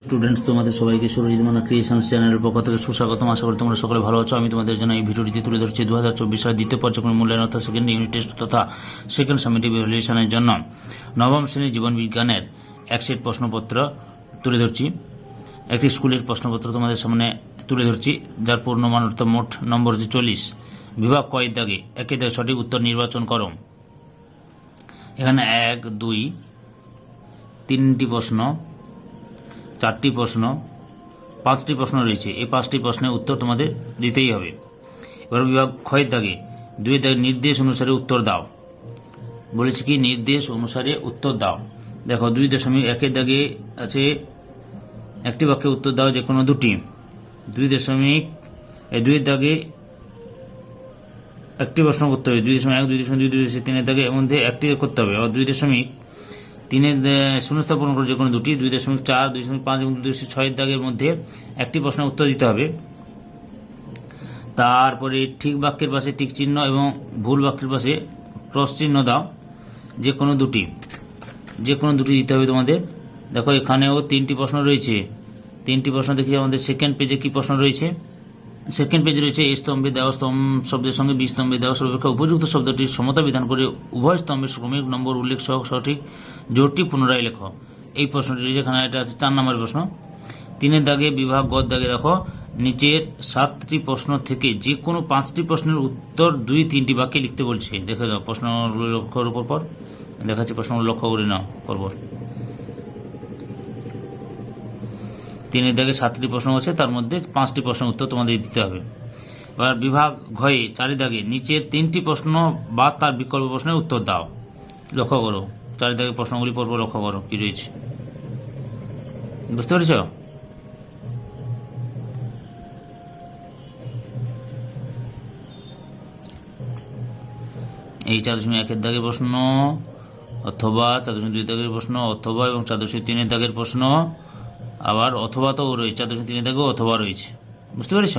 Students, তোমাদের সবাইকে সুরজিৎ মানা ক্রিয়েশনস চ্যানেলের পক্ষ থেকে সুস্বাগতম। আশা করি তোমরা সকলে ভালো আছো। আমি তোমাদের জন্য এই ভিডিওটিতে তুলে ধরছি 2024 সালের দ্বিতীয় পর্যায়ক্রমিক মূল্যায়ন অর্থাৎ সেকেন্ড ইউনিট টেস্ট তথা সেকেন্ড সামেটিভ ইভ্যালুয়েশনের জন্য নবম শ্রেণীর জীবন বিজ্ঞানের এক সেট প্রশ্নপত্র তুলে ধরছি। একটি স্কুলের প্রশ্নপত্র তোমাদের সামনে তুলে ধরছি, যার পূর্ণমান অর্থাৎ মোট নম্বর হচ্ছে 40। বিভাগ ক এর দাগে একের দাগে সঠিক উত্তর নির্বাচন করো। এখানে 1, 2, 3টি প্রশ্ন, 4টি প্রশ্ন, 5টি প্রশ্ন রয়েছে। এই 5টি প্রশ্নের উত্তর তোমাদের দিতেই হবে। এবার বিভাগ খ এর দাগে 2 এর দাগে নির্দেশ অনুসারে উত্তর দাও। বলেছি কি নির্দেশ অনুসারে উত্তর দাও। দেখো 2.1 এর দাগে আছে একটি বাক্যে উত্তর দাও যে কোনো দুটি। 2 এর দাগে একটি প্রশ্ন করতে হবে। 2.1, 2.2, 2.3 এর দাগে এর মধ্যে একটি করতে হবে। আবার 2.3 শূন্যস্থান পূরণ করে যে কোনো দুটি। 2.4, 2.5 এবং 2.6 এর দাগের মধ্যে একটি প্রশ্নের উত্তর দিতে হবে। তারপরে ঠিক বাক্যের পাশে টিক চিহ্ন এবং ভুল বাক্যের পাশে ক্রস চিহ্ন দাও। যে কোনো দুটি দিতে হবে তোমাদের। দেখো এখানেও 3টি প্রশ্ন রয়েছে। 3টি প্রশ্ন দেখি আমাদের সেকেন্ড পেজে কি প্রশ্ন রয়েছে। সেকেন্ড পেজে রয়েছে এ স্তম্ভে দেওয়া শব্দের সঙ্গে বি স্তম্ভে দেওয়া সর্বাপেক্ষা উপযুক্ত শব্দটির সমতা বিধান করে উভয় স্তম্ভের ক্রমিক নম্বর উল্লেখ সহ সঠিক জোরটি পুনরায় লেখো। এই প্রশ্নটি রয়েছে এখানে, এটা আছে 4 নম্বরের প্রশ্ন। 3 দাগে বিভাগ গ দাগে দেখো নিচের 7টি প্রশ্ন থেকে যে কোনো 5টি প্রশ্নের উত্তর 2-3টি বাক্যে লিখতে বলছে। দেখে দাও প্রশ্নগুলো লক্ষ্য পর দেখাচ্ছি, প্রশ্নগুলো লক্ষ্য করে নাও পরপর। 3 দাগে 7টি প্রশ্ন আছে, তার মধ্যে 5টি প্রশ্নের উত্তর তোমাদের দিতে হবে। এবার বিভাগ ঘয়ে 4 দাগে নিচের 3টি প্রশ্ন বা তার বিকল্প প্রশ্নের উত্তর দাও। লক্ষ্য করো 4 দাগে প্রশ্নগুলি পরপর লক্ষ্য করো কি রয়েছে, বুঝতে পেরেছ? এই 4.1 এর দাগের প্রশ্ন অথবা 4.2 দাগের প্রশ্ন অথবা এবং 4.3 দাগের প্রশ্ন, আবার অথবা তো রয়েছে 4.3 দাগেও অথবা রয়েছে, বুঝতে পেরেছ?